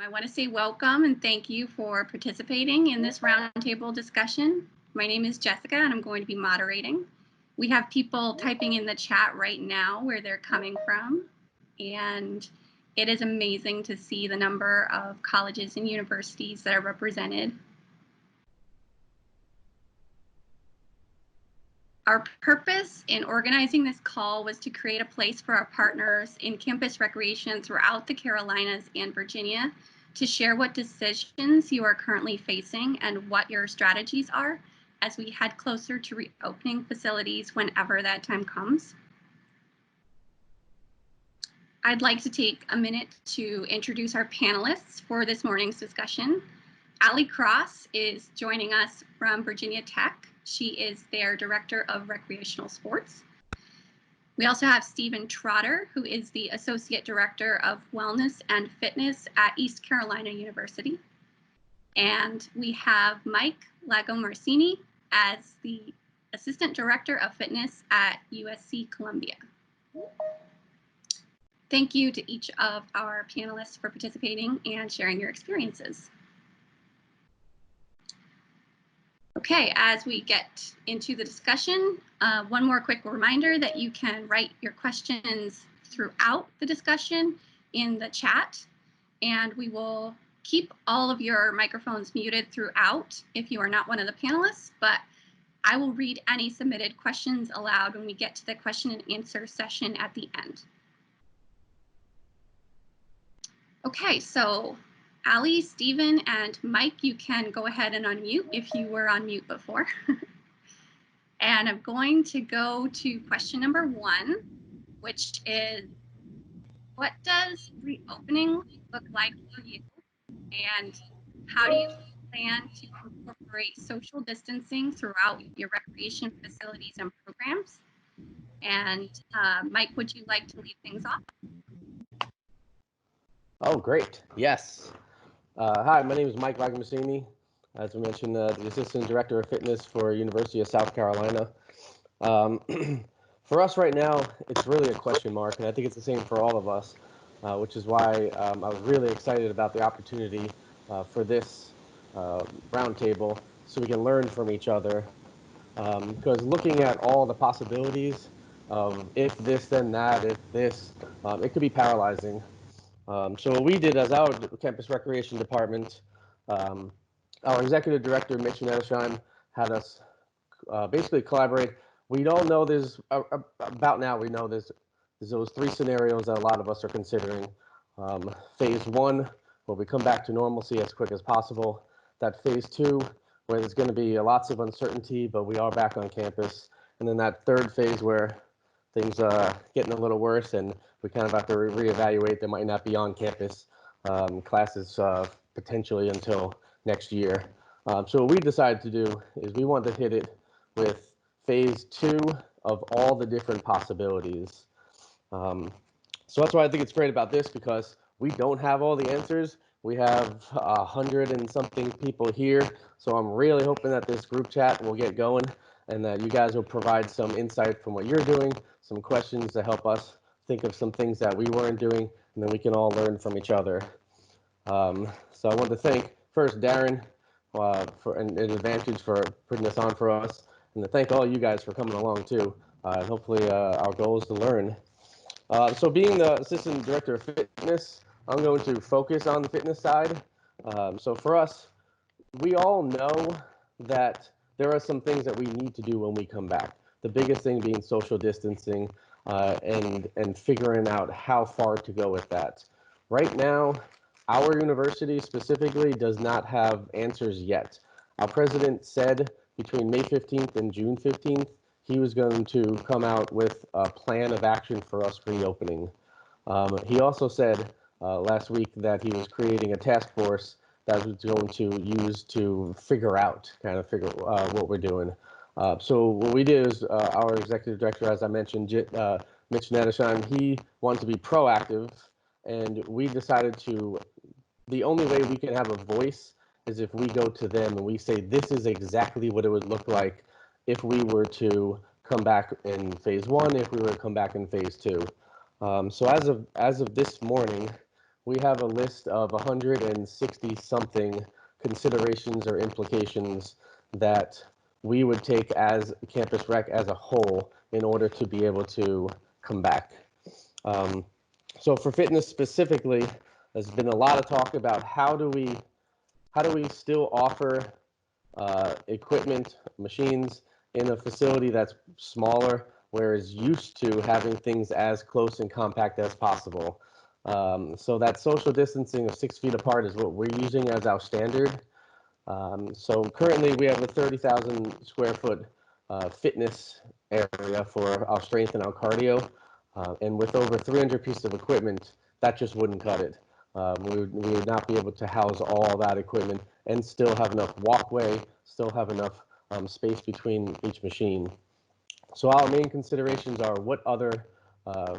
I want to say welcome and thank you for participating in this roundtable discussion. My name is Jessica and I'm going to be moderating. We have people typing in the chat right now where they're coming from, and it is amazing to see the number of colleges and universities that are represented. Our purpose in organizing this call was to create a place for our partners in campus recreation throughout the Carolinas and Virginia to share what decisions you are currently facing and what your strategies are as we head closer to reopening facilities whenever that time comes. I'd like to take a minute to introduce our panelists for this morning's discussion. Allie Cross is joining us from Virginia Tech. She is their Director of Recreational Sports. We also have Stephen Trotter, who is the Associate Director of Wellness and Fitness at East Carolina University. And we have Mike Lagomarsini as the Assistant Director of Fitness at USC Columbia. Thank you to each of our panelists for participating and sharing your experiences. Okay, as we get into the discussion, one more quick reminder that you can write your questions throughout the discussion in the chat, and we will keep all of your microphones muted throughout if you are not one of the panelists, but I will read any submitted questions aloud when we get to the question and answer session at the end. Okay, so Allie, Stephen, and Mike, you can go ahead and unmute if you were on mute before. And I'm going to go to question number 1, which is, what does reopening look like for you? And how do you plan to incorporate social distancing throughout your recreation facilities and programs? And Mike, would you like to lead things off? Oh, great. Yes. Hi, my name is Mike Lagomarsini. As we mentioned, the Assistant Director of Fitness for University of South Carolina. For us right now, it's really a question mark, and I think it's the same for all of us, which is why I was really excited about the opportunity for this roundtable so we can learn from each other. Because looking at all the possibilities of if this, then that, if this, it could be paralyzing. So what we did as our campus recreation department, our executive director, Mitch Nettersheim, had us basically collaborate. We all know there's, about now we know there's those 3 scenarios that a lot of us are considering. Phase 1, where we come back to normalcy as quick as possible. That phase 2, where there's going to be lots of uncertainty, but we are back on campus. And then that 3rd phase where things are getting a little worse and we kind of have to reevaluate. They might not be on campus classes potentially until next year. So what we decided to do is we wanted to hit it with phase 2 of all the different possibilities. So that's why I think it's great about this, because we don't have all the answers. We have 100 and something people here. So I'm really hoping that this group chat will get going and that you guys will provide some insight from what you're doing, some questions to help us think of some things that we weren't doing, and then we can all learn from each other. So I want to thank first Darren for an advantage for putting this on for us, and to thank all you guys for coming along too. And hopefully our goal is to learn. So being the Assistant Director of Fitness, I'm going to focus on the fitness side. So for us, we all know that there are some things that we need to do when we come back. The biggest thing being social distancing and figuring out how far to go with that. Right now, our university specifically does not have answers yet. Our president said between May 15th and June 15th, he was going to come out with a plan of action for us reopening. He also said last week that he was creating a task force that was going to use to figure out, what we're doing. So what we did is our executive director, as I mentioned, Mitch Nettersheim, he wanted to be proactive, and we decided the only way we can have a voice is if we go to them and we say, this is exactly what it would look like if we were to come back in phase 1, if we were to come back in phase 2. So as of this morning, we have a list of 160 something considerations or implications that we would take as campus rec as a whole in order to be able to come back. Um, so for fitness specifically, there's been a lot of talk about how do we still offer equipment, machines in a facility that's smaller, whereas used to having things as close and compact as possible. So that social distancing of 6 feet apart is what we're using as our standard. So currently we have a 30,000 square foot fitness area for our strength and our cardio. And with over 300 pieces of equipment, that just wouldn't cut it. We would not be able to house all that equipment and still have enough walkway, still have enough space between each machine. So our main considerations are what other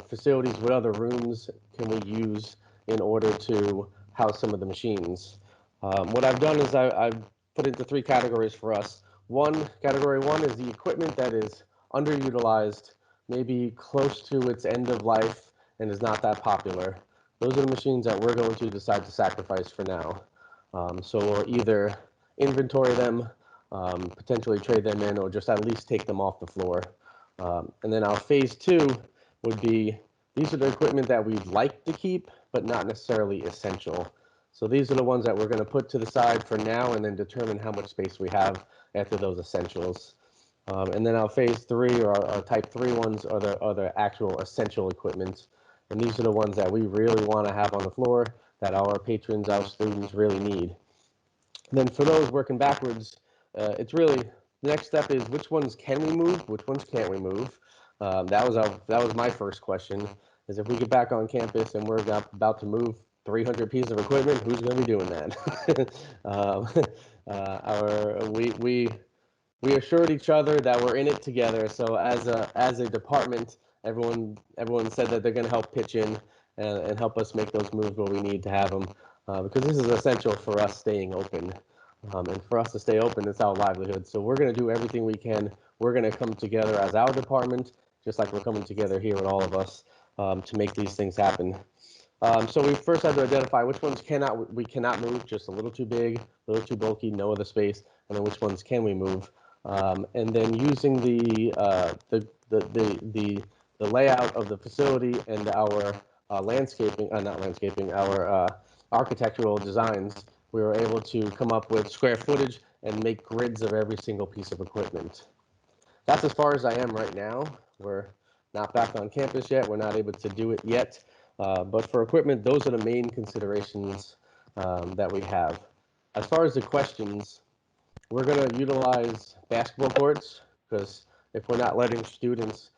facilities, what other rooms can we use in order to house some of the machines. What I've done is I've put into three categories for us. Category one is the equipment that is underutilized, maybe close to its end of life and is not that popular. Those are the machines that we're going to decide to sacrifice for now. So we'll either inventory them, potentially trade them in, or just at least take them off the floor. And then our phase two would be, these are the equipment that we'd like to keep, but not necessarily essential. So these are the ones that we're going to put to the side for now and then determine how much space we have after those essentials. And then our phase three or our type three ones are the actual essential equipment. And these are the ones that we really want to have on the floor that our patrons, our students really need. And then for those working backwards, it's really the next step is which ones can we move, which ones can't we move. That was my first question. Is if we get back on campus and we're about to move 300 pieces of equipment, who's going to be doing that? We assured each other that we're in it together. So as a department, everyone said that they're going to help pitch in and help us make those moves where we need to have them, because this is essential for us staying open. And for us to stay open, it's our livelihood. So we're going to do everything we can. We're going to come together as our department, just like we're coming together here with all of us, to make these things happen. So we first had to identify which ones we cannot move, just a little too big, a little too bulky, no other space, and then which ones can we move. And then using the layout of the facility and our not landscaping, our architectural designs, we were able to come up with square footage and make grids of every single piece of equipment. That's as far as I am right now. We're not back on campus yet. We're not able to do it yet. But for equipment, those are the main considerations that we have. As far as the questions, we're going to utilize basketball courts because if we're not letting students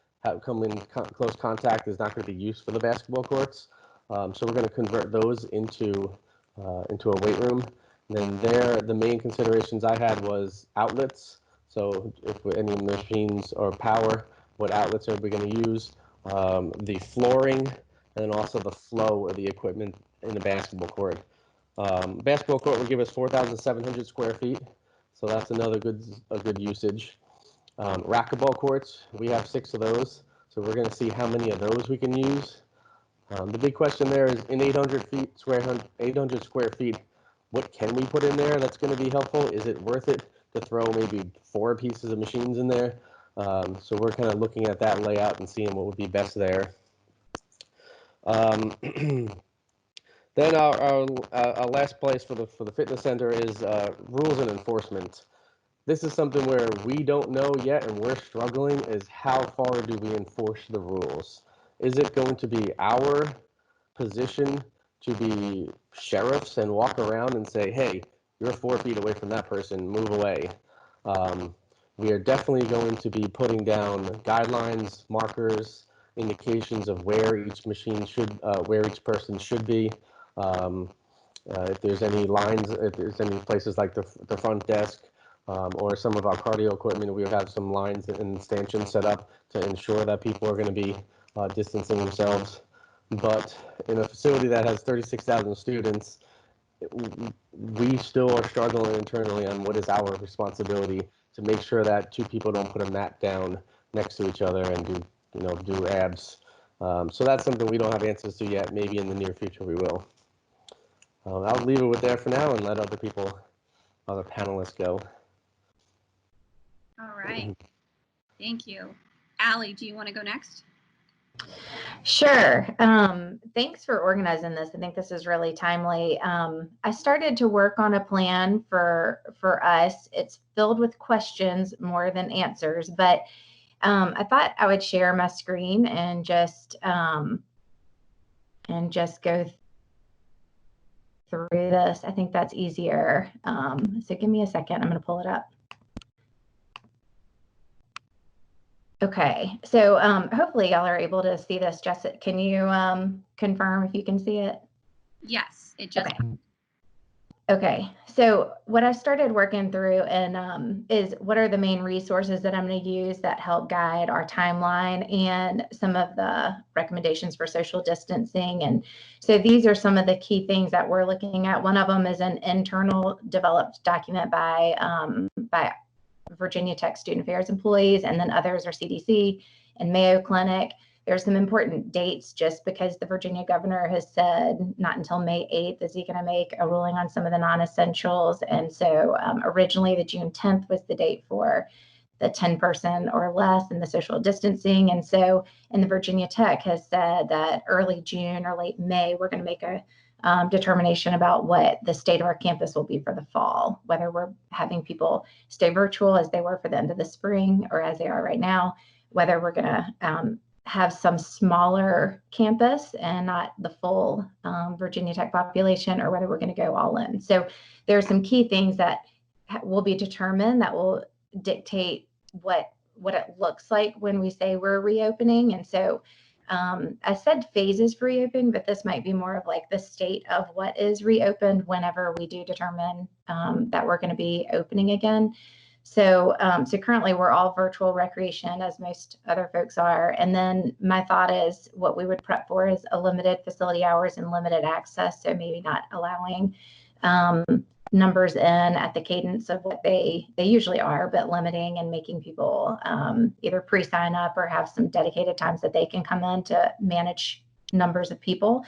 come in close contact, there's not going to be use for the basketball courts. So we're going to convert those into a weight room. Then the main considerations I had was outlets. So if any machines or power, what outlets are we going to use? The flooring, and then also the flow of the equipment in the basketball court. Basketball court will give us 4,700 square feet, so that's a good usage. Racquetball courts, we have 6 of those, so we're going to see how many of those we can use. The big question there is in 800 square feet, what can we put in there that's going to be helpful? Is it worth it to throw maybe 4 pieces of machines in there? So we're kind of looking at that layout and seeing what would be best there. Um, Then our last place for the fitness center is rules and enforcement. This is something where we don't know yet and we're struggling is how far do we enforce the rules? Is it going to be our position to be sheriffs and walk around and say, hey, you're 4 feet away from that person, move away? We are definitely going to be putting down guidelines, markers, indications of where each where each person should be. Um, if there's any lines, if there's any places like the front desk, or some of our cardio equipment, we would have some lines and stanchions set up to ensure that people are going to be distancing themselves. But in a facility that has 36,000 students, we still are struggling internally on what is our responsibility to make sure that 2 people don't put a mat down next to each other and do abs. So that's something we don't have answers to yet. Maybe in the near future we will. I'll leave it with there for now and let other panelists go. All right. Thank you. Allie, do you want to go next? Sure. Thanks for organizing this. I think this is really timely. I started to work on a plan for us. It's filled with questions more than answers, but I thought I would share my screen and just go through this. I think that's easier. So give me a second. I'm going to pull it up. Okay, so hopefully y'all are able to see this. Jessica, can you confirm if you can see it? Yes, it just. Okay, so what I started working through and is what are the main resources that I'm going to use that help guide our timeline and some of the recommendations for social distancing. And so these are some of the key things that we're looking at. One of them is an internal developed document by Virginia Tech Student Affairs employees, and then others are CDC and Mayo Clinic. There's some important dates just because the Virginia governor has said not until May 8th is he going to make a ruling on some of the non-essentials. And so originally the June 10th was the date for the 10-person or less and the social distancing. And so, and the Virginia Tech has said that early June or late May, we're going to make a determination about what the state of our campus will be for the fall, whether we're having people stay virtual as they were for the end of the spring or as they are right now, whether we're going to have some smaller campus and not the full Virginia Tech population, or whether we're going to go all in. So there are some key things that will be determined that will dictate what it looks like when we say we're reopening. And so I said phases for reopening, but this might be more of like the state of what is reopened whenever we do determine that we're going to be opening again. So currently we're all virtual recreation, as most other folks are. And then my thought is what we would prep for is a limited facility hours and limited access. So maybe not allowing numbers in at the cadence of what they usually are, but limiting and making people either pre-sign up or have some dedicated times that they can come in to manage numbers of people.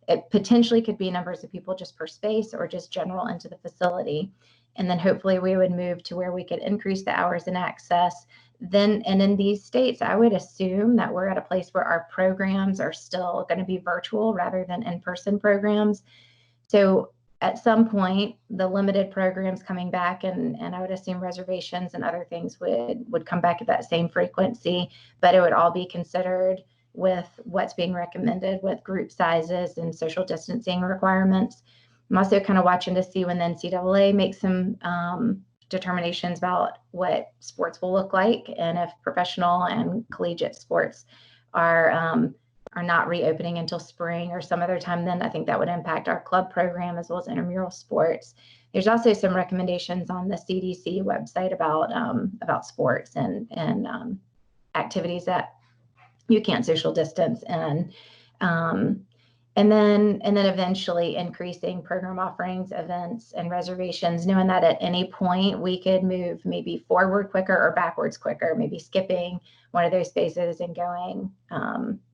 It potentially could be numbers of people just per space or just general into the facility. And then hopefully we would move to where we could increase the hours and access. Then, and in these states, I would assume that we're at a place where our programs are still going to be virtual rather than in-person programs. So at some point, the limited programs coming back, and I would assume reservations and other things would come back at that same frequency, but it would all be considered with what's being recommended with group sizes and social distancing requirements. I'm also kind of watching to see when the NCAA makes some determinations about what sports will look like, and if professional and collegiate sports are not reopening until spring or some other time, then I think that would impact our club program as well as intramural sports. There's also some recommendations on the CDC website about sports and activities that you can't social distance and then eventually increasing program offerings, events, and reservations, knowing that at any point we could move maybe forward quicker or backwards quicker, maybe skipping one of those phases and going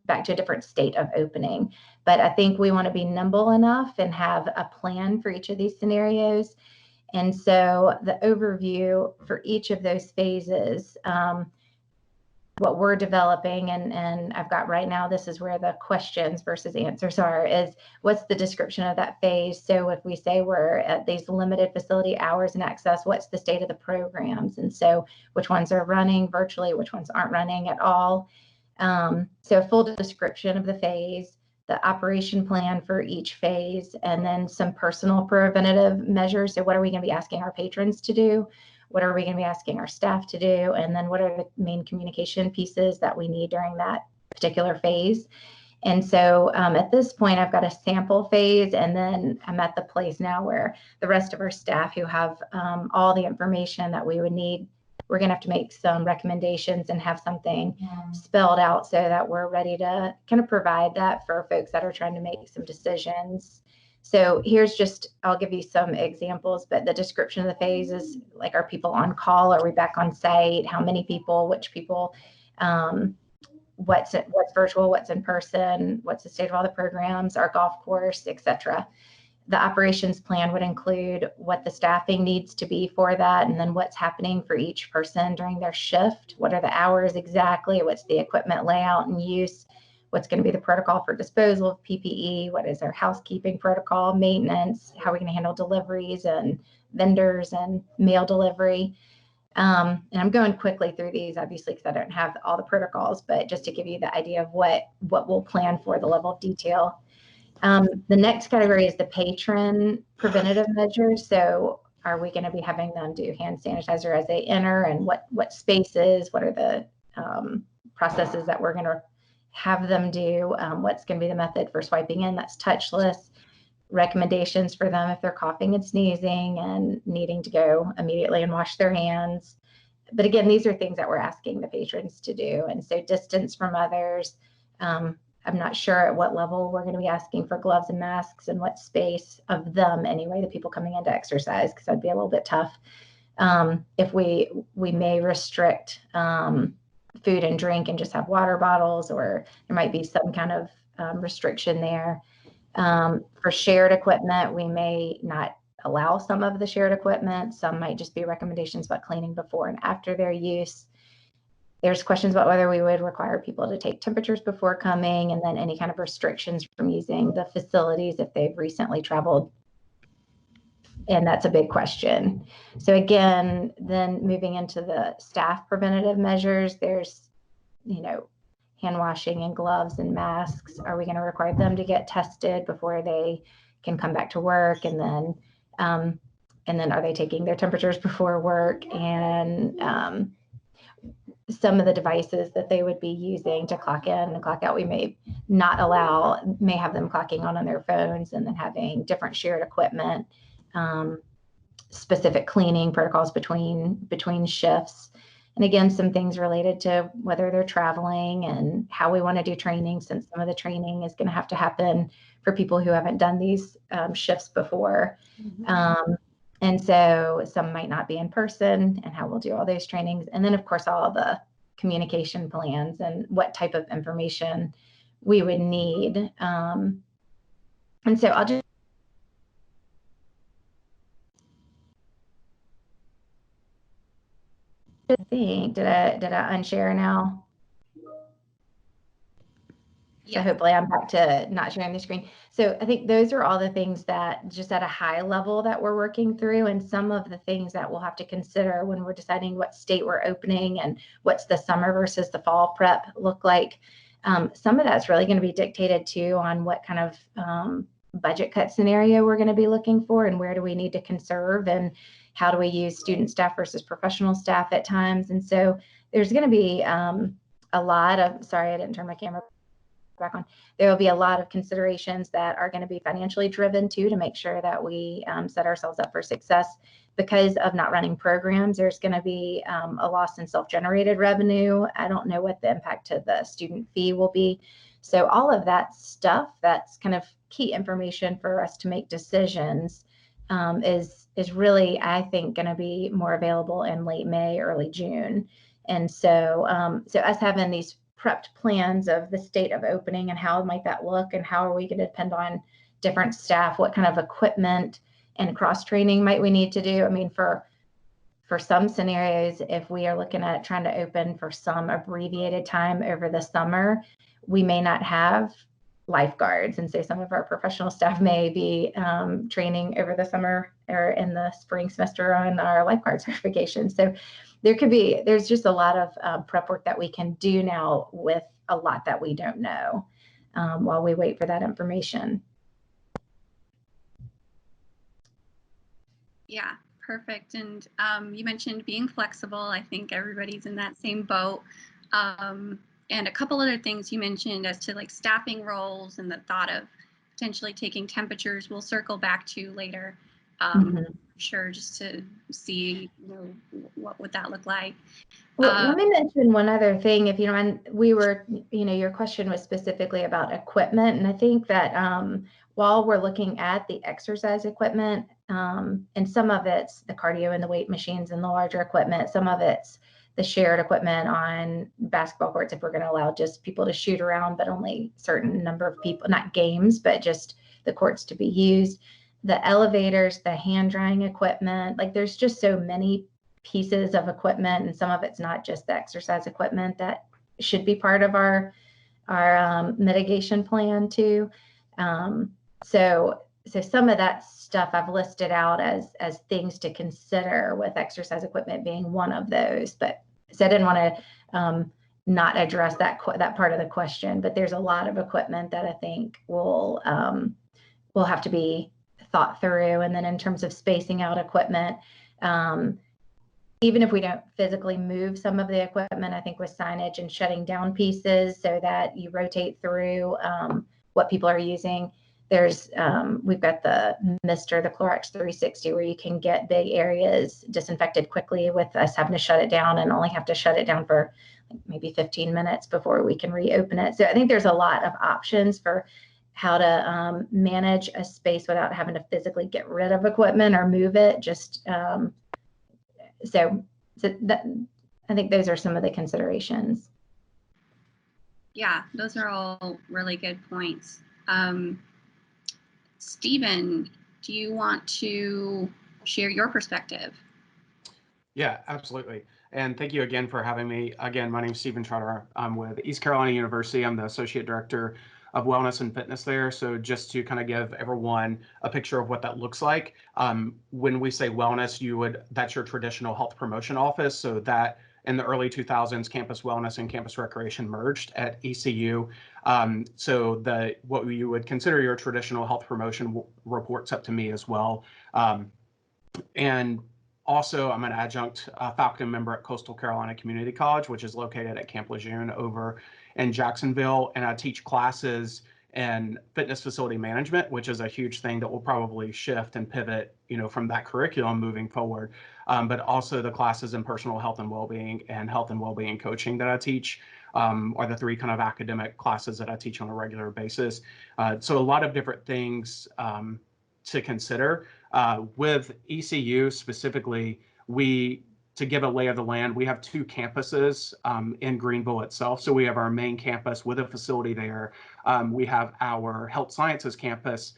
back to a different state of opening. But I think we want to be nimble enough and have a plan for each of these scenarios. And so the overview for each of those phases, what we're developing, and I've got right now, this is where the questions versus answers are, is what's the description of that phase? So if we say we're at these limited facility hours and access, what's the state of the programs? And so which ones are running virtually, which ones aren't running at all? So a full description of the phase, the operation plan for each phase, and then some personal preventative measures. So what are we going to be asking our patrons to do? What are we going to be asking our staff to do? And then what are the main communication pieces that we need during that particular phase? And so at this point, I've got a sample phase, and then I'm at the place now where the rest of our staff who have all the information that we would need, we're going to have to make some recommendations and have something spelled out so that we're ready to kind of provide that for folks that are trying to make some decisions. So here's just, I'll give you some examples, but the description of the phase is like, are people on call? Are we back on site? How many people, which people, what's virtual, what's in person, what's the state of all the programs, our golf course, etc. The operations plan would include what the staffing needs to be for that, and then what's happening for each person during their shift. What are the hours exactly? What's the equipment layout and use? What's going to be the protocol for disposal of PPE? What is our housekeeping protocol, maintenance? How are we going to handle deliveries and vendors and mail delivery? And I'm going quickly through these, obviously, because I don't have all the protocols, but just to give you the idea of what we'll plan for, the level of detail. The next category is the patron preventative measures. So are we going to be having them do hand sanitizer as they enter, and what spaces, what are the processes that we're going to have them do? What's going to be the method for swiping in? That's touchless. Recommendations for them if they're coughing and sneezing and needing to go immediately and wash their hands. But again, these are things that we're asking the patrons to do. And so distance from others. I'm not sure at what level we're going to be asking for gloves and masks, and what space of them anyway, the people coming in to exercise, because that'd be a little bit tough. If we may restrict food and drink and just have water bottles, or there might be some kind of restriction there. For shared equipment, we may not allow some of the shared equipment. Some might just be recommendations about cleaning before and after their use. There's questions about whether we would require people to take temperatures before coming, and then any kind of restrictions from using the facilities if they've recently traveled. And that's a big question. So again, then moving into the staff preventative measures, there's, hand washing and gloves and masks. Are we going to require them to get tested before they can come back to work? And then are they taking their temperatures before work? And some of the devices that they would be using to clock in and clock out, we may not allow, may have them clocking on their phones, and then having different shared equipment, specific cleaning protocols between shifts. And again, some things related to whether they're traveling and how we want to do training, since some of the training is going to have to happen for people who haven't done these shifts before. Mm-hmm. And so some might not be in person, and how we'll do all those trainings. And then, of course, all the communication plans and what type of information we would need. And so I'll just think, did I unshare now? Yeah. So hopefully I'm back to not sharing the screen. So I think those are all the things that just at a high level that we're working through, and some of the things that we'll have to consider when we're deciding what state we're opening and what's the summer versus the fall prep look like. Some of that's really going to be dictated too on what kind of budget cut scenario we're going to be looking for, and where do we need to conserve, and how do we use student staff versus professional staff at times. And so there's going to be a lot of, sorry, I didn't turn my camera back on. There will be a lot of considerations that are going to be financially driven too, to make sure that we set ourselves up for success. Because of not running programs, there's going to be a loss in self-generated revenue. I don't know what the impact to the student fee will be. So all of that stuff, that's kind of key information for us to make decisions, is really, I think, going to be more available in late May, early June. And so, so us having these prepped plans of the state of opening and how might that look, and how are we going to depend on different staff, what kind of equipment and cross training might we need to do. I mean, for some scenarios, if we are looking at trying to open for some abbreviated time over the summer, we may not have lifeguards, and so some of our professional staff may be training over the summer or in the spring semester on our lifeguard certification. So there's just a lot of prep work that we can do now with a lot that we don't know while we wait for that information. Yeah, perfect. And you mentioned being flexible. I think everybody's in that same boat. And a couple other things you mentioned as to like staffing roles and the thought of potentially taking temperatures, we'll circle back to later. Sure, just to see, what would that look like. Well, let me mention one other thing, if you don't mind. We were, your question was specifically about equipment, and I think that while we're looking at the exercise equipment, and some of it's the cardio and the weight machines and the larger equipment, some of it's the shared equipment on basketball courts, if we're going to allow just people to shoot around, but only certain number of people, not games, but just the courts to be used. the elevators, the hand drying equipment, like there's just so many pieces of equipment, and some of it's not just the exercise equipment that should be part of our mitigation plan too. So some of that stuff I've listed out as things to consider, with exercise equipment being one of those. But so I didn't want to not address that part of the question. But there's a lot of equipment that I think will have to be thought through. And then in terms of spacing out equipment, even if we don't physically move some of the equipment, I think with signage and shutting down pieces so that you rotate through what people are using. There's we've got the Mister, the Clorox 360, where you can get big areas disinfected quickly with us having to shut it down, and only have to shut it down for maybe 15 minutes before we can reopen it. So I think there's a lot of options for how to manage a space without having to physically get rid of equipment or move it. Just so that, I think those are some of the considerations. Yeah, those are all really good points. Stephen, do you want to share your perspective? Yeah, absolutely. And thank you again for having me. Again, my name is Stephen Trotter. I'm with East Carolina University. I'm the Associate Director of Wellness and Fitness there. So just to kind of give everyone a picture of what that looks like, when we say wellness, that's your traditional health promotion office. So that in the early 2000s, campus wellness and campus recreation merged at ECU. So what you would consider your traditional health promotion reports up to me as well. And also, I'm an adjunct faculty member at Coastal Carolina Community College, which is located at Camp Lejeune over in Jacksonville. And I teach classes in fitness facility management, which is a huge thing that will probably shift and pivot, from that curriculum moving forward. But also the classes in personal health and well-being and health and well-being coaching that I teach are the three kind of academic classes that I teach on a regular basis. So a lot of different things to consider. With ECU specifically, to give a lay of the land, we have two campuses in Greenville itself. So we have our main campus with a facility there. We have our health sciences campus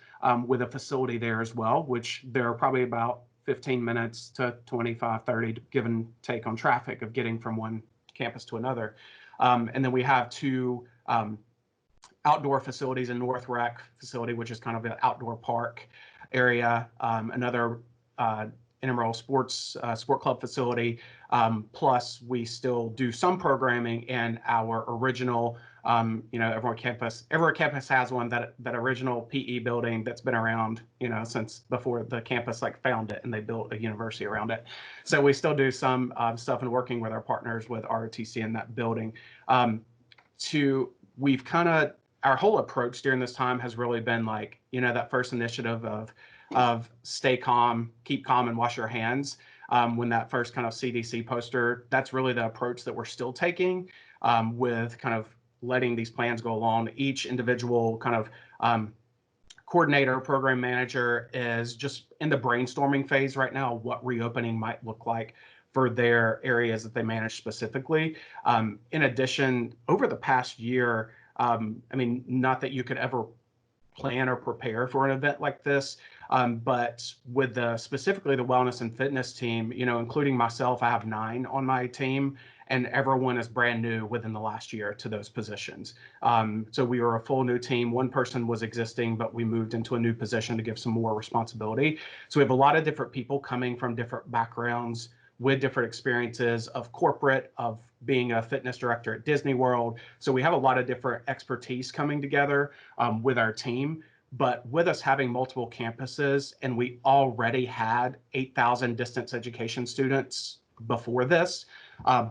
with a facility there as well, which there are probably about 15 minutes to 25, 30, give and take on traffic of getting from one campus to another. And then we have two outdoor facilities, in North Rec facility, which is kind of an outdoor park area, another intramural sport club facility, plus we still do some programming in our original, every campus has one, that original PE building that's been around, since before the campus found it and they built a university around it. So we still do some stuff and working with our partners with ROTC in that building. Our whole approach during this time has really been that first initiative of stay calm, keep calm, and wash your hands. When that first kind of CDC poster, that's really the approach that we're still taking with kind of letting these plans go along. Each individual kind of coordinator, program manager is just in the brainstorming phase right now, what reopening might look like for their areas that they manage specifically. In addition, over the past year, not that you could ever plan or prepare for an event like this, but with specifically the wellness and fitness team, including myself, I have 9 on my team, and everyone is brand new within the last year to those positions. So we were a full new team. One person was existing, but we moved into a new position to give some more responsibility. So we have a lot of different people coming from different backgrounds with different experiences of corporate, of being a fitness director at Disney World. So we have a lot of different expertise coming together with our team. But with us having multiple campuses, and we already had 8,000 distance education students before this,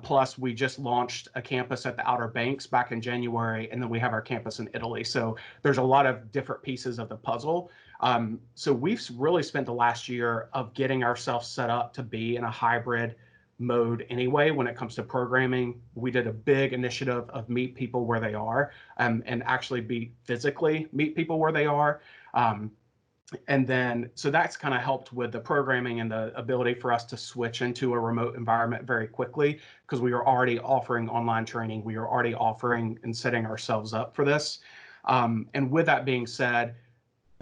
plus we just launched a campus at the Outer Banks back in January, and then we have our campus in Italy. So there's a lot of different pieces of the puzzle. So we've really spent the last year of getting ourselves set up to be in a hybrid mode anyway. When it comes to programming, we did a big initiative of meet people where they are, and actually physically meet people where they are. And then, so that's kind of helped with the programming and the ability for us to switch into a remote environment very quickly, because we were already offering online training. We were already offering and setting ourselves up for this. And with that being said,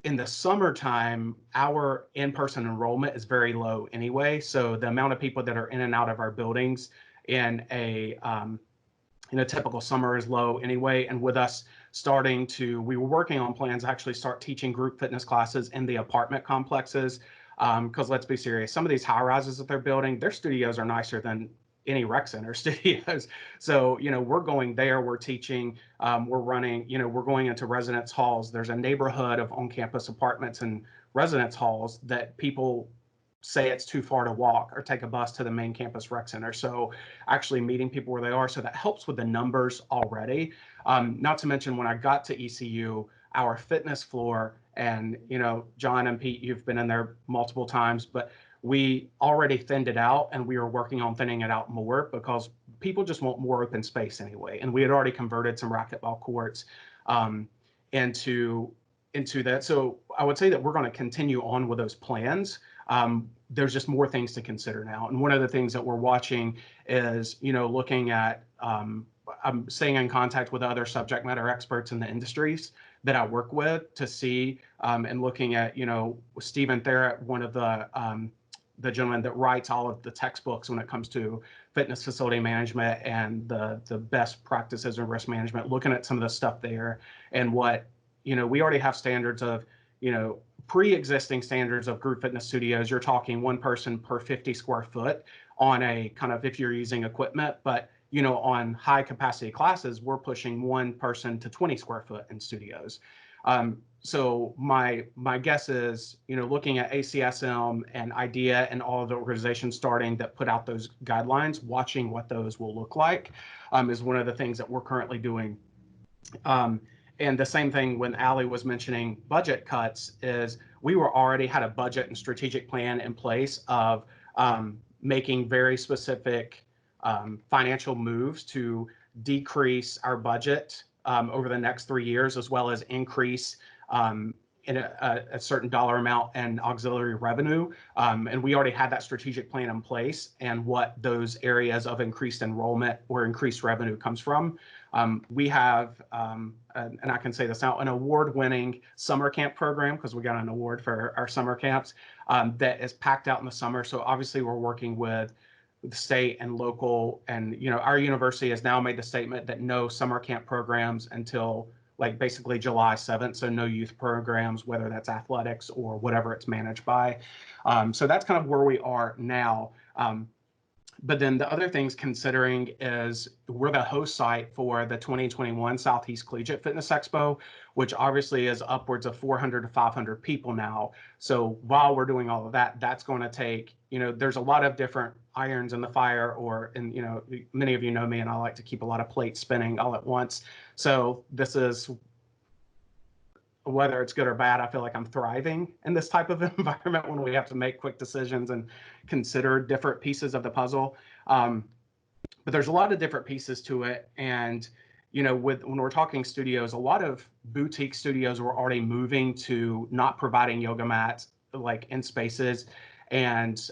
in the summertime, our in-person enrollment is very low anyway. So the amount of people that are in and out of our buildings in a typical summer is low anyway. And with us we were working on plans to actually start teaching group fitness classes in the apartment complexes. Because let's be serious, some of these high rises that they're building, their studios are nicer than any rec center studios. So, we're going there, we're teaching, we're running, we're going into residence halls. There's a neighborhood of on-campus apartments and residence halls that people say it's too far to walk or take a bus to the main campus rec center. So actually meeting people where they are. So that helps with the numbers already. Not to mention when I got to ECU, our fitness floor, and John and Pete, you've been in there multiple times, but we already thinned it out, and we were working on thinning it out more because people just want more open space anyway. And we had already converted some racquetball courts into that. So I would say that we're going to continue on with those plans. There's just more things to consider now. And one of the things that we're watching is, looking at, I'm staying in contact with other subject matter experts in the industries that I work with to see, and looking at, Stephen Therrett, one of the gentleman that writes all of the textbooks when it comes to fitness facility management and the best practices and risk management, looking at some of the stuff there and what, we already have standards of, pre-existing standards of group fitness studios. You're talking one person per 50 square foot on a kind of, if you're using equipment, but on high capacity classes, we're pushing one person to 20 square foot in studios. So my guess is, looking at ACSM and IDEA and all of the organizations starting that put out those guidelines, watching what those will look like, is one of the things that we're currently doing. And the same thing when Allie was mentioning budget cuts is we already had a budget and strategic plan in place of making very specific financial moves to decrease our budget over the next 3 years, as well as increase in a certain dollar amount and auxiliary revenue. And we already had that strategic plan in place and what those areas of increased enrollment or increased revenue comes from. We have, and I can say this now, an award-winning summer camp program, because we got an award for our summer camps, that is packed out in the summer. So obviously we're working with the state and local, and our university has now made the statement that no summer camp programs until like basically July 7th. So no youth programs, whether that's athletics or whatever it's managed by. So that's kind of where we are now. But then the other things considering is we're the host site for the 2021 Southeast Collegiate Fitness Expo, which obviously is upwards of 400 to 500 people now. So while we're doing all of that, that's going to take, there's a lot of different irons in the fire, and many of you know me and I like to keep a lot of plates spinning all at once. So this is, whether it's good or bad, I feel like I'm thriving in this type of environment when we have to make quick decisions and consider different pieces of the puzzle. But there's a lot of different pieces to it. And, when we're talking studios, a lot of boutique studios were already moving to not providing yoga mats like in spaces and,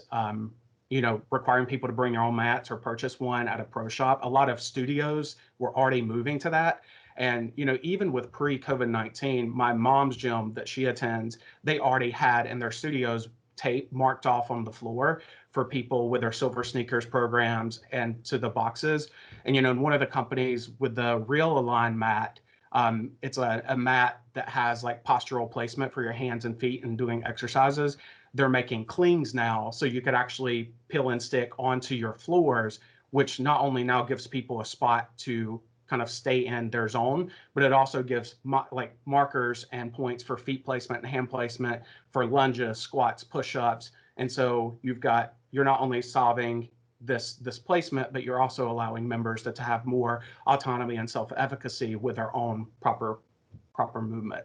requiring people to bring their own mats or purchase one at a pro shop. A lot of studios were already moving to that. And, even with pre-COVID-19, my mom's gym that she attends, they already had in their studios tape marked off on the floor for people with their silver sneakers programs and to the boxes. And, in one of the companies with the Real Align mat, it's a mat that has like postural placement for your hands and feet and doing exercises. They're making clings now, so you could actually peel and stick onto your floors, which not only now gives people a spot to kind of stay in their zone, but it also gives like markers and points for feet placement and hand placement for lunges, squats, push-ups. And so you're not only solving this placement, but you're also allowing members to have more autonomy and self-efficacy with their own proper movement.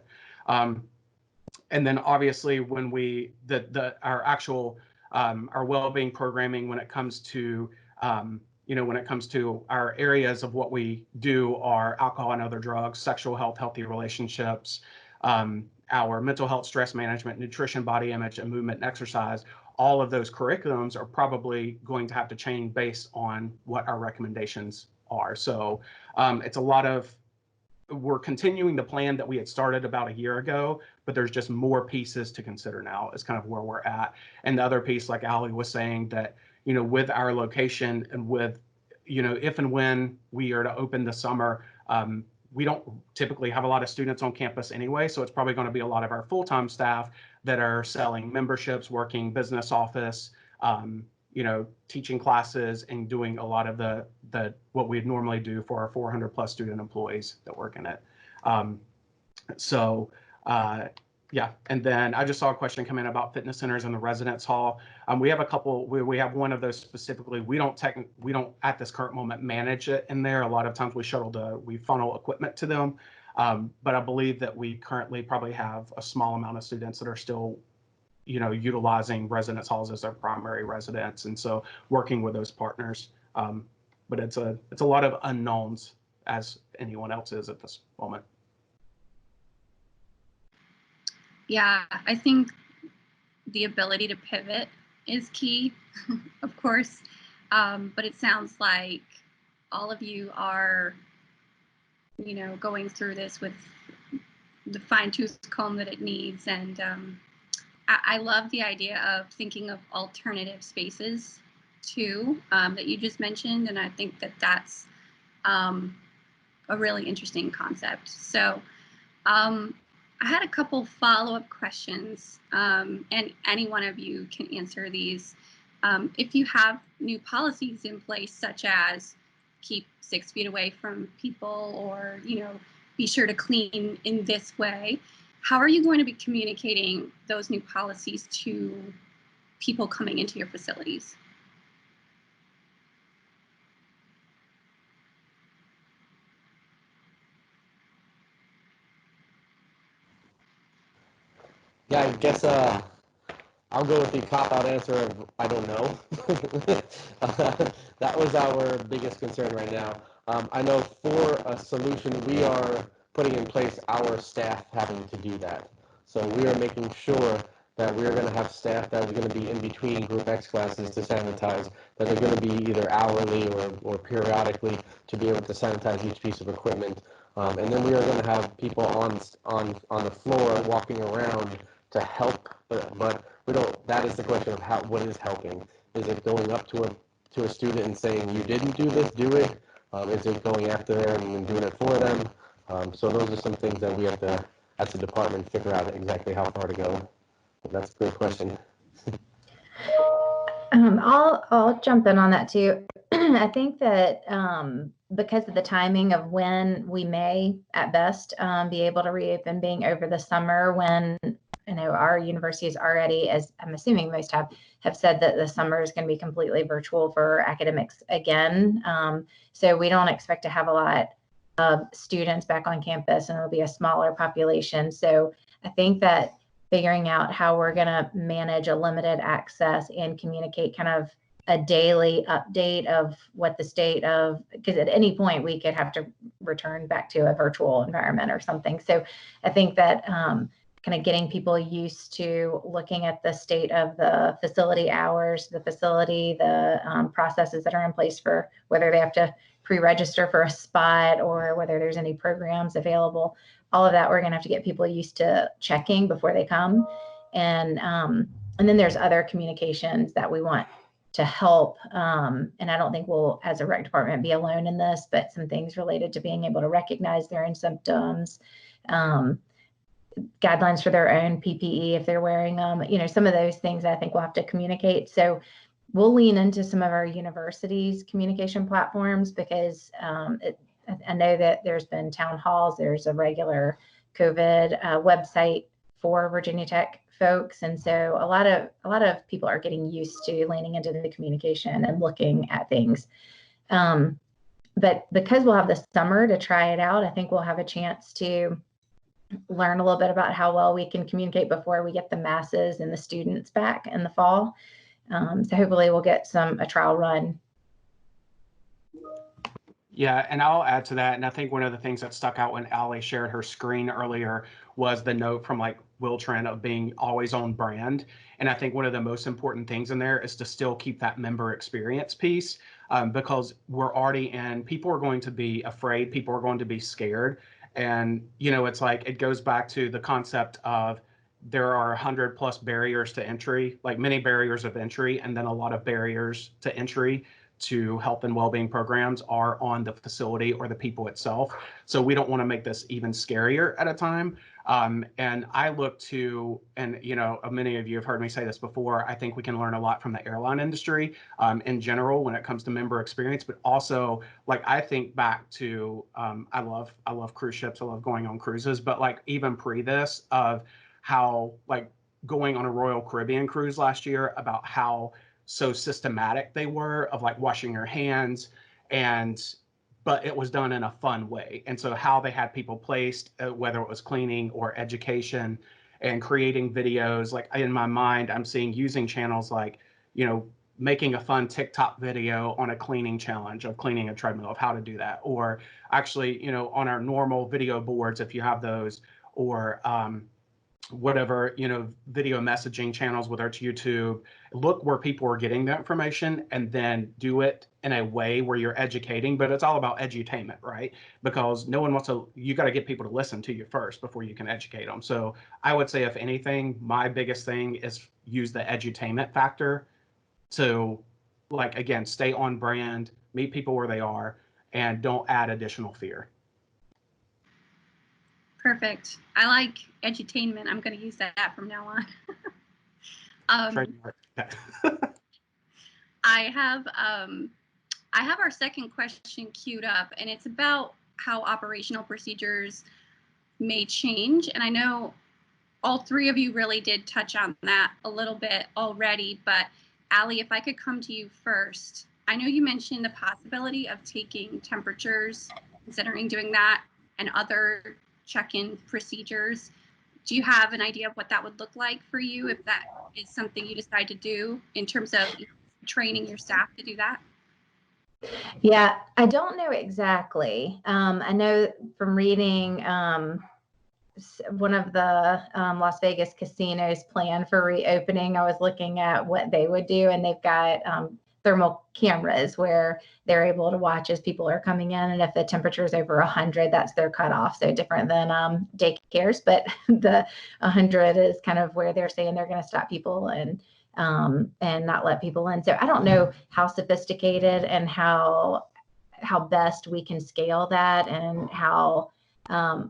And then obviously when our actual our well-being programming, when it comes to when it comes to our areas of what we do are alcohol and other drugs, sexual health, healthy relationships, our mental health, stress management, nutrition, body image, and movement and exercise. All of those curriculums are probably going to have to change based on what our recommendations are. So it's a lot of we're continuing the plan that we had started about a year ago, but there's just more pieces to consider now is kind of where we're at. And the other piece, like Ali was saying, that, you know, with our location and with, you know, if and when we are to open this summer, we don't typically have a lot of students on campus anyway, so it's probably going to be a lot of our full-time staff that are selling memberships, working business office, you know, teaching classes and doing a lot of the what we'd normally do for our 400 plus student employees that work in it. Yeah, and then I just saw a question come in about fitness centers and the residence hall. We have a couple. We have one of those specifically. We don't at this current moment manage it in there. A lot of times we funnel equipment to them, but I believe that we currently probably have a small amount of students that are still, you know, utilizing residence halls as their primary residence, and so working with those partners. But it's a lot of unknowns, as anyone else is at this moment. Yeah, I think the ability to pivot is key, of course. But it sounds like all of you are, you know, going through this with the fine-tooth comb that it needs. And I love the idea of thinking of alternative spaces too, that you just mentioned. And I think that that's a really interesting concept. So I had a couple follow-up questions, and any one of you can answer these. If you have new policies in place, such as keep 6 feet away from people, or, you know, be sure to clean in this way, how are you going to be communicating those new policies to people coming into your facilities? Yeah, I guess I'll go with the cop-out answer of I don't know. That was our biggest concern right now. I know for a solution, we are putting in place our staff having to do that. So we are making sure that we're going to have staff that are going to be in between Group X classes to sanitize, that are going to be either hourly or periodically to be able to sanitize each piece of equipment. And then we are going to have people on the floor walking around to help, but we don't. That is the question of what is helping. Is it going up to a student and saying you didn't do this, do it? Is it going after them and doing it for them? So those are some things that we have to, as a department, figure out exactly how far to go. But that's a great question. I'll jump in on that too. I think that because of the timing of when we may, at best, be able to reopen, being over the summer, when I know our universities already, as I'm assuming most have said that the summer is going to be completely virtual for academics again. So we don't expect to have a lot of students back on campus, and it'll be a smaller population. So I think that figuring out how we're going to manage a limited access and communicate kind of a daily update of what the state of, because at any point we could have to return back to a virtual environment or something. So I think that kind of getting people used to looking at the state of the facility hours, the facility, the processes that are in place for whether they have to pre-register for a spot or whether there's any programs available. All of that we're going to have to get people used to checking before they come. And then there's other communications that we want to help. And I don't think we'll, as a rec department, be alone in this, but some things related to being able to recognize their own symptoms, guidelines for their own PPE if they're wearing them, you know, some of those things I think we'll have to communicate. So we'll lean into some of our universities' communication platforms because I know that there's been town halls, there's a regular COVID website for Virginia Tech folks. And so a lot of people are getting used to leaning into the communication and looking at things. But because we'll have the summer to try it out, I think we'll have a chance to learn a little bit about how well we can communicate before we get the masses and the students back in the fall. So hopefully we'll get a trial run. Yeah, and I'll add to that. And I think one of the things that stuck out when Ali shared her screen earlier was the note from like Will Trent of being always on brand. And I think one of the most important things in there is to still keep that member experience piece, because we're already in, people are going to be afraid, people are going to be scared. And, it's like, it goes back to the concept of there are 100+ barriers to entry, like many barriers of entry, and then a lot of barriers to entry to health and well-being programs are on the facility or the people itself. So we don't want to make this even scarier at a time. And I look to, and many of you have heard me say this before, I think we can learn a lot from the airline industry in general when it comes to member experience, but also like I think back to, I love cruise ships, I love going on cruises, but like even pre this of how like going on a Royal Caribbean cruise last year, about how so systematic they were of like washing your hands, but it was done in a fun way. And so how they had people placed, whether it was cleaning or education, and creating videos, like in my mind, I'm seeing using channels like, making a fun TikTok video on a cleaning challenge of cleaning a treadmill, of how to do that, or actually, on our normal video boards, if you have those, or whatever, video messaging channels, whether it's YouTube, look where people are getting the information and then do it in a way where you're educating, but it's all about edutainment, right? Because no one wants to, you got to get people to listen to you first before you can educate them. So I would say, if anything, my biggest thing is use the edutainment factor to, like, again, stay on brand, meet people where they are, and don't add additional fear. Perfect. I like edutainment. I'm going to use that from now on. Trademark. I have our second question queued up, and it's about how operational procedures may change. And I know all three of you really did touch on that a little bit already, but Allie, if I could come to you first. I know you mentioned the possibility of taking temperatures, considering doing that, and other check-in procedures. Do you have an idea of what that would look like for you if that is something you decide to do in terms of training your staff to do that? Yeah, I don't know exactly. I know from reading one of the Las Vegas casinos plan for reopening, I was looking at what they would do, and they've got thermal cameras where they're able to watch as people are coming in, and if the temperature is over 100, that's their cutoff. So different than daycares, but the 100 is kind of where they're saying they're going to stop people and not let people in. So I don't know how sophisticated and how best we can scale that, and how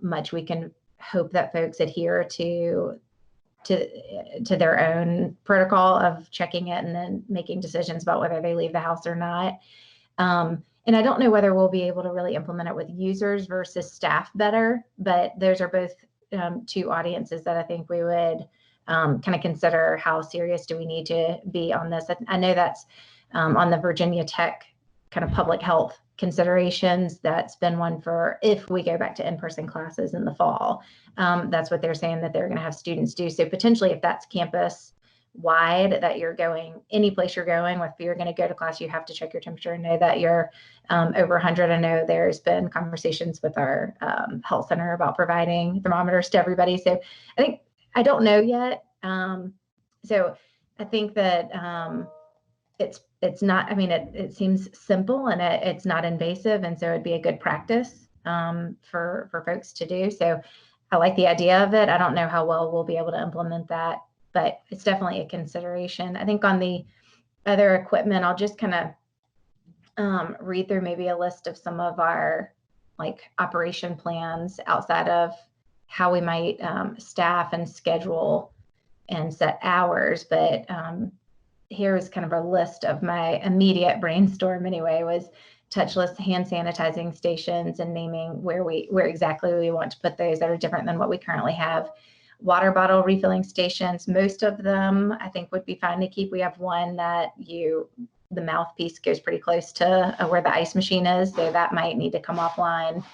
much we can hope that folks adhere to their own protocol of checking it and then making decisions about whether they leave the house or not. And I don't know whether we'll be able to really implement it with users versus staff better, but those are both two audiences that I think we would kind of consider. How serious do we need to be on this? I know that's on the Virginia Tech kind of public health considerations. That's been one for if we go back to in-person classes in the fall. That's what they're saying that they're going to have students do. So potentially, if that's campus wide, that you're going any place you're going, if you're going to go to class, you have to check your temperature and know that you're over 100. I know there's been conversations with our health center about providing thermometers to everybody. So I don't know yet. So I think that it's not, I mean, it seems simple, and it's not invasive. And so it'd be a good practice for folks to do. So I like the idea of it. I don't know how well we'll be able to implement that, but it's definitely a consideration. I think on the other equipment, I'll just kind of read through maybe a list of some of our like operation plans outside of how we might staff and schedule and set hours. But here's kind of a list of my immediate brainstorm anyway, was touchless hand sanitizing stations and naming where exactly we want to put those that are different than what we currently have. Water bottle refilling stations, most of them I think would be fine to keep. We have one that the mouthpiece goes pretty close to where the ice machine is, so that might need to come offline.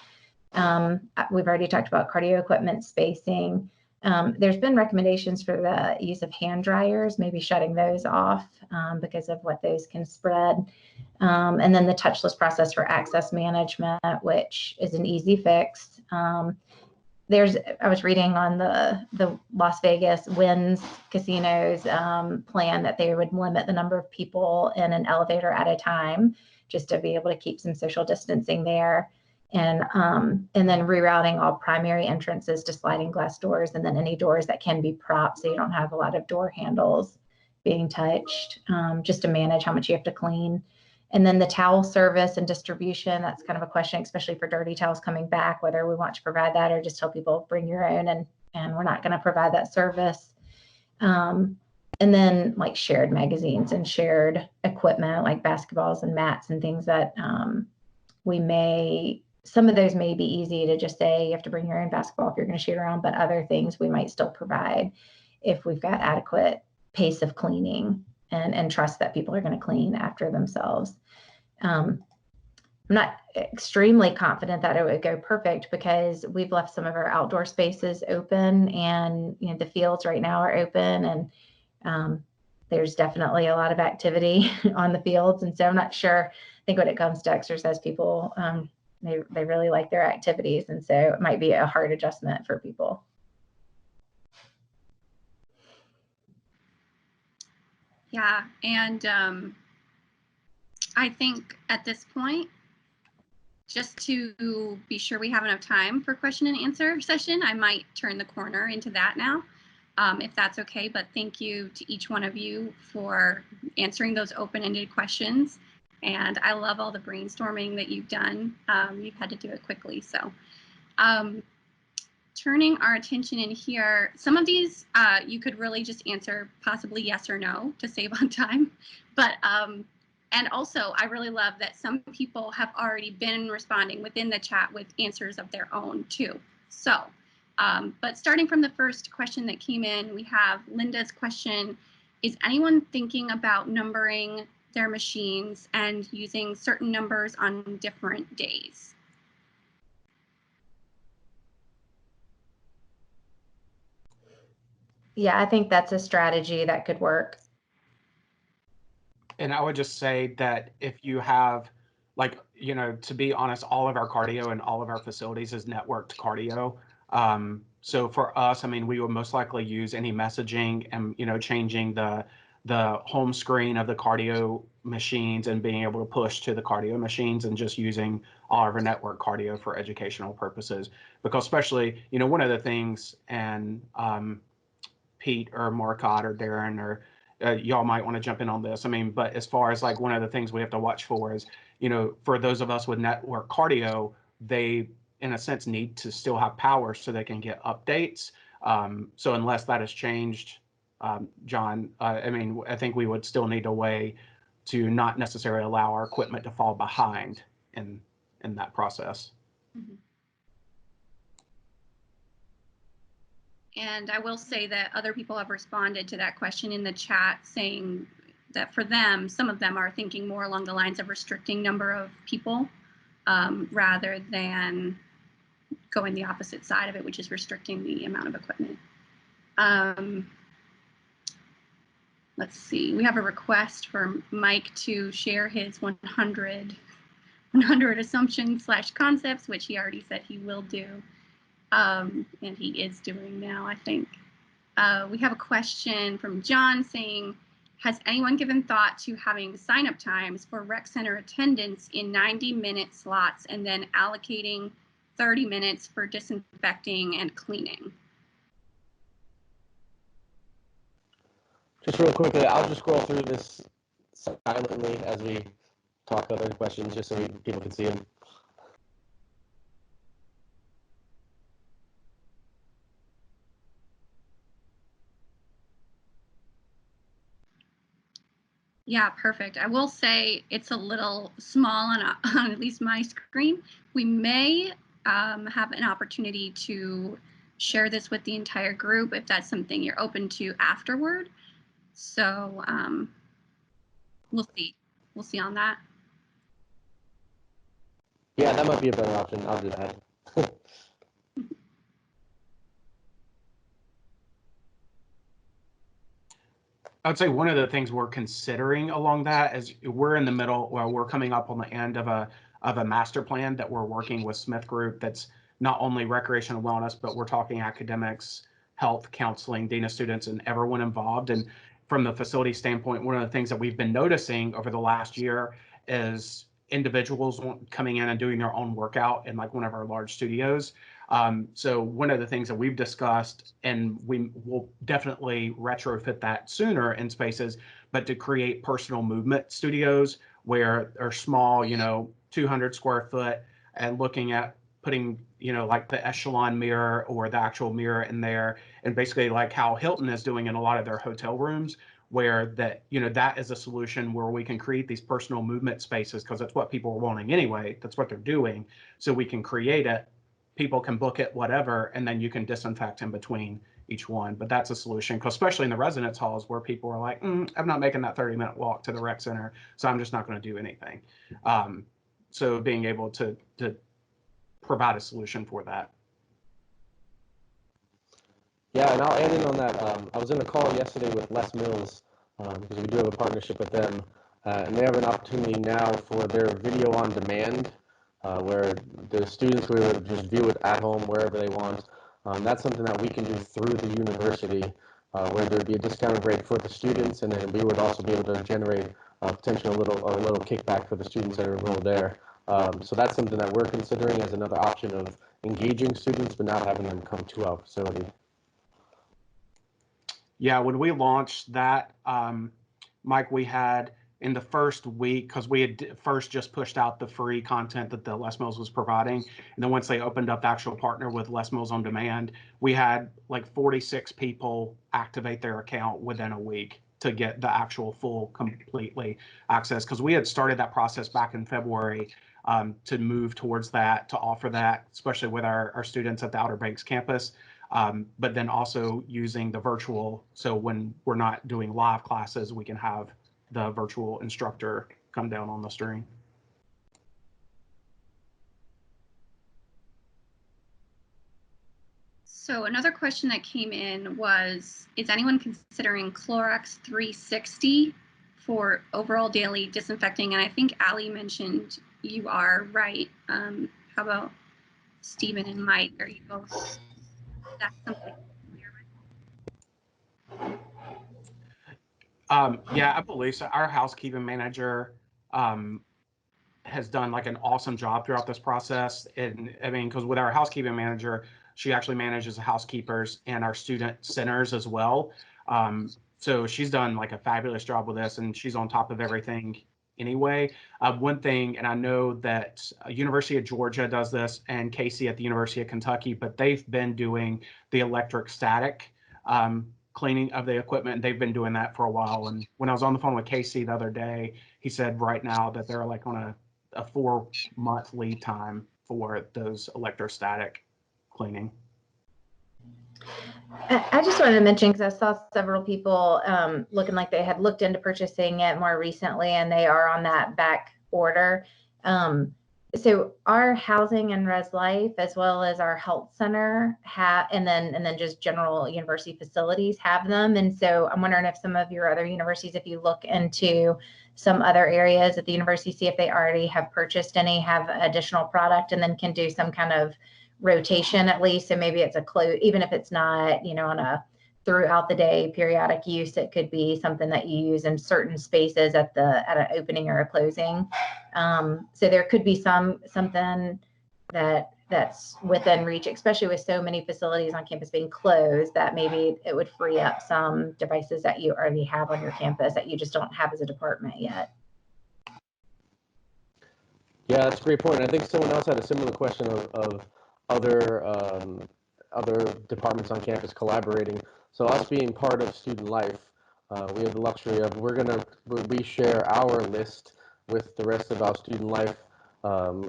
We've already talked about cardio equipment spacing. There's been recommendations for the use of hand dryers, maybe shutting those off because of what those can spread. And then the touchless process for access management, which is an easy fix. I was reading on the Las Vegas Winds casinos plan that they would limit the number of people in an elevator at a time, just to be able to keep some social distancing there. and then rerouting all primary entrances to sliding glass doors, and then any doors that can be propped so you don't have a lot of door handles being touched, just to manage how much you have to clean. And then the towel service and distribution, that's kind of a question, especially for dirty towels coming back, whether we want to provide that or just tell people bring your own, and we're not going to provide that service. And then like shared magazines and shared equipment like basketballs and mats and things that some of those may be easy to just say you have to bring your own basketball if you're going to shoot around, but other things we might still provide if we've got adequate pace of cleaning and trust that people are going to clean after themselves. I'm not extremely confident that it would go perfect because we've left some of our outdoor spaces open, and the fields right now are open, and there's definitely a lot of activity on the fields. And so I'm not sure. I think when it comes to exercise, people, they really like their activities. And so it might be a hard adjustment for people. Yeah, and I think at this point, just to be sure we have enough time for question and answer session, I might turn the corner into that now, if that's okay. But thank you to each one of you for answering those open-ended questions. And I love all the brainstorming that you've done. You've had to do it quickly. So turning our attention in here, some of these you could really just answer possibly yes or no to save on time. But and also, I really love that some people have already been responding within the chat with answers of their own too. So, but starting from the first question that came in, we have Linda's question: is anyone thinking about numbering their machines and using certain numbers on different days? Yeah, I think that's a strategy that could work. And I would just say that if you have, like, to be honest, all of our cardio and all of our facilities is networked cardio. So for us, I mean, we would most likely use any messaging and, changing the home screen of the cardio machines and being able to push to the cardio machines and just using all of our network cardio for educational purposes. Because especially, one of the things, and Pete or Marcotte or Darren or y'all might want to jump in on this. I mean, but as far as like one of the things we have to watch for is, for those of us with network cardio, they in a sense need to still have power so they can get updates. So unless that has changed, John, I mean, I think we would still need a way to not necessarily allow our equipment to fall behind in that process. Mm-hmm. And I will say that other people have responded to that question in the chat, saying that for them, some of them are thinking more along the lines of restricting number of people rather than going the opposite side of it, which is restricting the amount of equipment. Let's see, we have a request for Mike to share his 100 assumptions / concepts, which he already said he will do. And he is doing now, I think. We have a question from John saying, has anyone given thought to having sign-up times for rec center attendance in 90-minute slots and then allocating 30 minutes for disinfecting and cleaning? Just real quickly, I'll just scroll through this silently as we talk other questions, just so people can see them. Yeah, perfect. I will say it's a little small on at least my screen. We may have an opportunity to share this with the entire group if that's something you're open to afterward. So we'll see. We'll see on that. Yeah, that might be a better option. I'll do that. I would say one of the things we're considering along that is we're in the middle, well, we're coming up on the end of a master plan that we're working with Smith Group that's not only recreational wellness, but we're talking academics, health, counseling, dean of students, and everyone involved. And from the facility standpoint, one of the things that we've been noticing over the last year is individuals coming in and doing their own workout in like one of our large studios. So one of the things that we've discussed, and we will definitely retrofit that sooner in spaces, but to create personal movement studios where they're small, 200 square foot, and looking at putting, like the echelon mirror or the actual mirror in there, and basically like how Hilton is doing in a lot of their hotel rooms, where that is a solution where we can create these personal movement spaces, because that's what people are wanting anyway. That's what they're doing. So we can create it, people can book it, whatever, and then you can disinfect in between each one. But that's a solution, because especially in the residence halls where people are like, I'm not making that 30-minute walk to the rec center, so I'm just not going to do anything. So being able to provide a solution for that. Yeah, and I'll add in on that. I was in a call yesterday with Les Mills, because we do have a partnership with them, and they have an opportunity now for their video on demand, where the students will just view it at home wherever they want. That's something that we can do through the university, where there'd be a discounted rate for the students, and then we would also be able to generate potentially a little kickback for the students that are enrolled there. So that's something that we're considering as another option of engaging students, but not having them come to our facility. Yeah, when we launched that, Mike, we had in the first week, because we had first just pushed out the free content that the Les Mills was providing. And then once they opened up the actual partner with Les Mills on Demand, we had like 46 people activate their account within a week to get the actual full completely access. Because we had started that process back in February, to move towards that, to offer that, especially with our students at the Outer Banks campus. But then also using the virtual, so when we're not doing live classes, we can have the virtual instructor come down on the screen. So another question that came in was, is anyone considering Clorox 360 for overall daily disinfecting? And I think Ali mentioned you are, right? How about Stephen and Mike? Are you both? That's something Yeah, I believe so. Our housekeeping manager has done like an awesome job throughout this process. And I mean, because with our housekeeping manager, she actually manages the housekeepers and our student centers as well. So she's done like a fabulous job with this, and she's on top of everything anyway. One thing, and I know that University of Georgia does this and Casey at the University of Kentucky, but they've been doing the electric static cleaning of the equipment. They've been doing that for a while. And when I was on the phone with Casey the other day, he said right now that they're like on a 4-month lead time for those electrostatic cleaning. I just wanted to mention, because I saw several people looking like they had looked into purchasing it more recently, and they are on that back order. So our housing and res life, as well as our health center, have, and then just general university facilities have them. And so I'm wondering if some of your other universities, if you look into some other areas at the university, see if they already have purchased any, have additional product, and then can do some kind of rotation at least. So maybe it's a close, even if it's not, on a throughout the day periodic use, it could be something that you use in certain spaces at an opening or a closing. So there could be something that's within reach, especially with so many facilities on campus being closed, that maybe it would free up some devices that you already have on your campus that you just don't have as a department yet. Yeah, that's a great point. I think someone else had a similar question of other departments on campus collaborating. So us being part of student life, we have the luxury of we share our list with the rest of our student life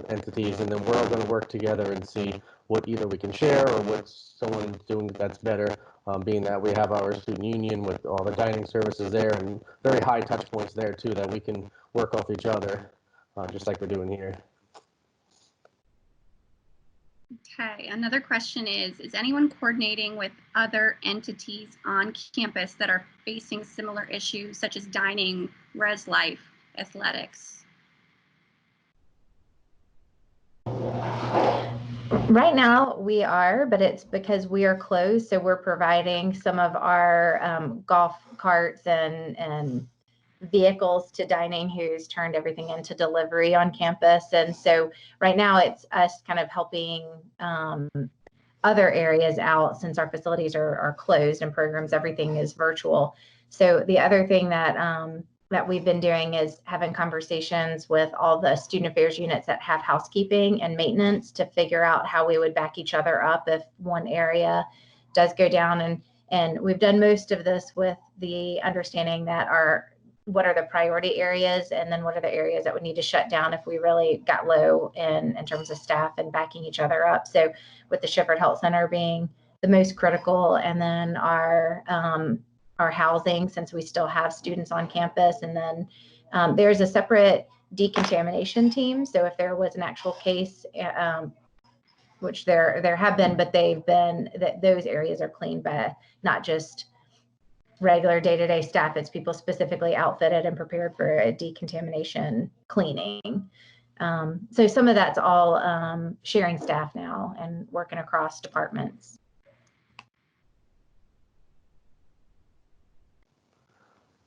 entities, and then we're all going to work together and see what either we can share or what someone's doing that's better, being that we have our student union with all the dining services there and very high touch points there too, that we can work off each other, just like we're doing here. Okay, another question is anyone coordinating with other entities on campus that are facing similar issues such as dining, res life, athletics? Right now we are, but it's because we are closed. So we're providing some of our golf carts and vehicles to dining, who's turned everything into delivery on campus. And so right now it's us kind of helping other areas out, since our facilities are closed and programs, everything is virtual. So the other thing that that we've been doing is having conversations with all the student affairs units that have housekeeping and maintenance to figure out how we would back each other up if one area does go down. And we've done most of this with the understanding that what are the priority areas, and then what are the areas that would need to shut down if we really got low in terms of staff, and backing each other up. So with the Shepherd Health Center being the most critical, and then our housing, since we still have students on campus, and then there's a separate decontamination team. So if there was an actual case, which there have been, but those areas are cleaned by not just regular day-to-day staff. It's people specifically outfitted and prepared for a decontamination cleaning. So some of that's all sharing staff now and working across departments.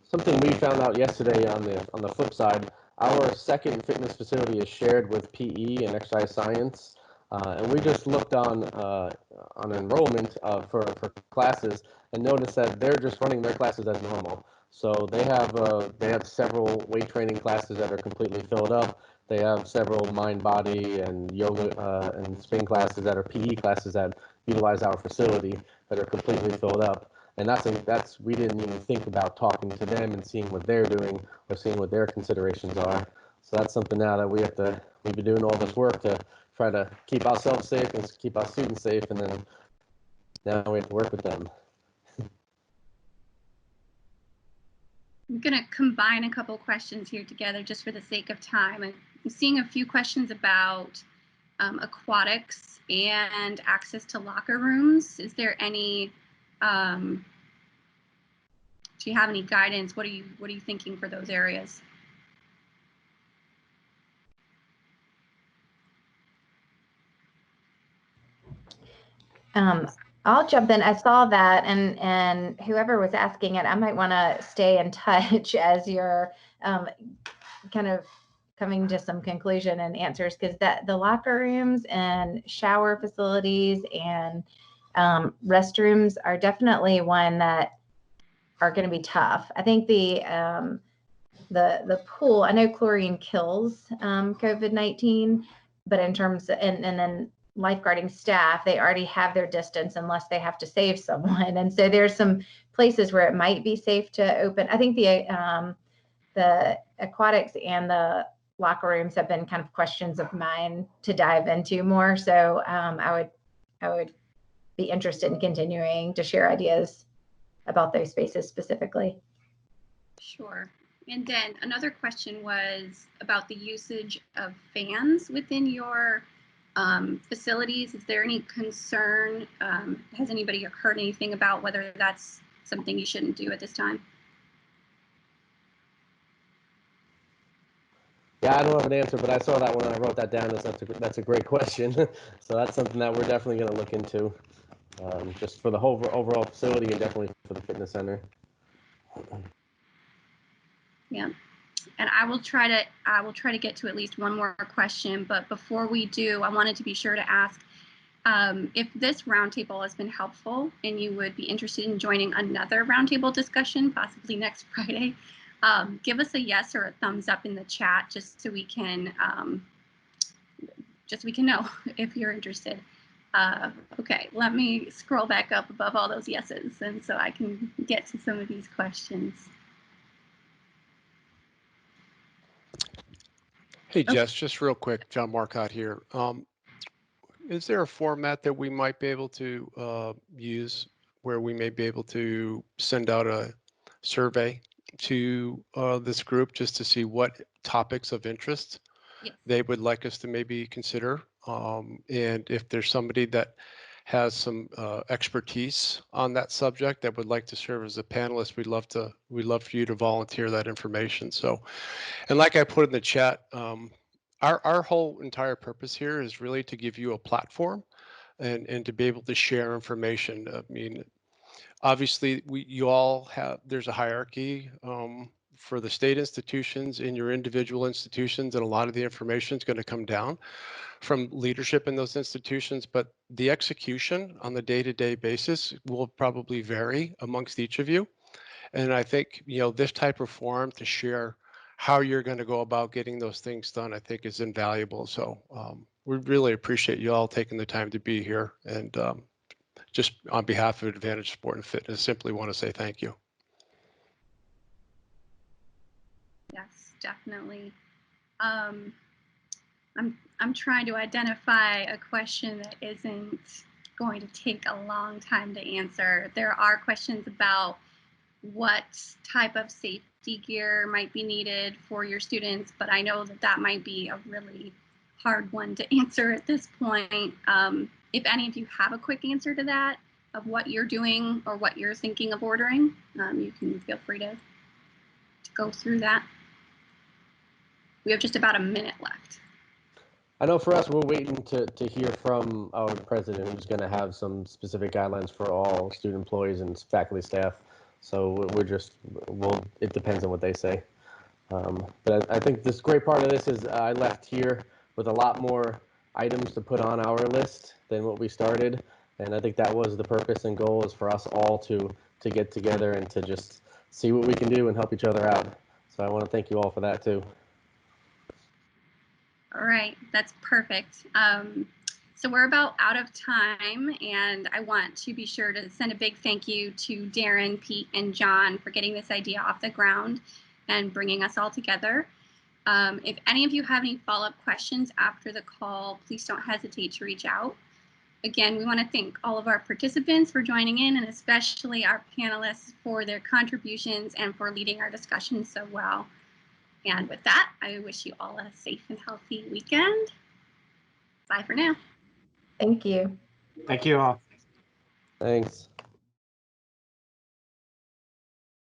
Something we found out yesterday on the flip side, our second fitness facility is shared with PE and exercise science, and we just looked on enrollment for classes and noticed that they're just running their classes as normal. So they have several weight training classes that are completely filled up. They have several mind, body, and yoga and spin classes that are PE classes that utilize our facility that are completely filled up. And that's we didn't even think about talking to them and seeing what they're doing or seeing what their considerations are. So that's something now that we've been doing all this work to try to keep ourselves safe and keep our students safe, and then now we have to work with them. I'm going to combine a couple questions here together just for the sake of time. I'm seeing a few questions about aquatics and access to locker rooms. Is there any do you have any guidance? What are you thinking for those areas? I'll jump in. I saw that, and whoever was asking it, I might want to stay in touch as you're kind of coming to some conclusion and answers, because the locker rooms and shower facilities and restrooms are definitely one that are going to be tough. I think the pool, I know chlorine kills COVID-19, but in terms of, and then lifeguarding staff, they already have their distance unless they have to save someone. And so there's some places where it might be safe to open. I think the aquatics and the locker rooms have been kind of questions of mine to dive into more. So I would be interested in continuing to share ideas about those spaces specifically. Sure. And then another question was about the usage of fans within your facilities. Is there any concern? Has anybody heard anything about whether that's something you shouldn't do at this time? Yeah, I don't have an answer, but I saw that when I wrote that down. That's a great question. So that's something that we're definitely going to look into, just for the whole overall facility and definitely for the fitness center. Yeah, and I will try to get to at least one more question. But before we do, I wanted to be sure to ask if this roundtable has been helpful and you would be interested in joining another roundtable discussion, possibly next Friday. Give us a yes or a thumbs up in the chat, just so we can know if you're interested. Okay, let me scroll back up above all those yeses, and so I can get to some of these questions. Hey, Jess, just real quick, John Marcotte here. Is there a format that we might be able to use where we may be able to send out a survey to this group just to see what topics of interest they would like us to maybe consider? And if there's somebody that has some expertise on that subject that would like to serve as a panelist, we'd love for you to volunteer that information. So, and like I put in the chat, our whole entire purpose here is really to give you a platform and to be able to share information. I mean, obviously you all have, there's a hierarchy for the state institutions in your individual institutions, and a lot of the information is going to come down from leadership in those institutions, but the execution on the day-to-day basis will probably vary amongst each of you. And I think, this type of forum to share how you're going to go about getting those things done, I think is invaluable. So we really appreciate you all taking the time to be here. And just on behalf of Advantage Sport and Fitness, simply want to say thank you. Yes, definitely. I'm trying to identify a question that isn't going to take a long time to answer. There are questions about what type of safety gear might be needed for your students, but I know that that might be a really hard one to answer at this point. If any of you have a quick answer to that, of what you're doing or what you're thinking of ordering, you can feel free to go through that. We have just about a minute left. I know for us, we're waiting to hear from our president, who's going to have some specific guidelines for all student employees and faculty staff. So it depends on what they say. But I think this great part of this is I left here with a lot more items to put on our list than what we started. And I think that was the purpose and goal, is for us all to get together and to just see what we can do and help each other out. So I want to thank you all for that too. All right, that's perfect. So we're about out of time, and I want to be sure to send a big thank you to Darren, Pete, and John for getting this idea off the ground and bringing us all together. If any of you have any follow-up questions after the call, please don't hesitate to reach out. Again, we want to thank all of our participants for joining in, and especially our panelists for their contributions and for leading our discussion so well. And with that, I wish you all a safe and healthy weekend. Bye for now. Thank you. Thank you all. Thanks.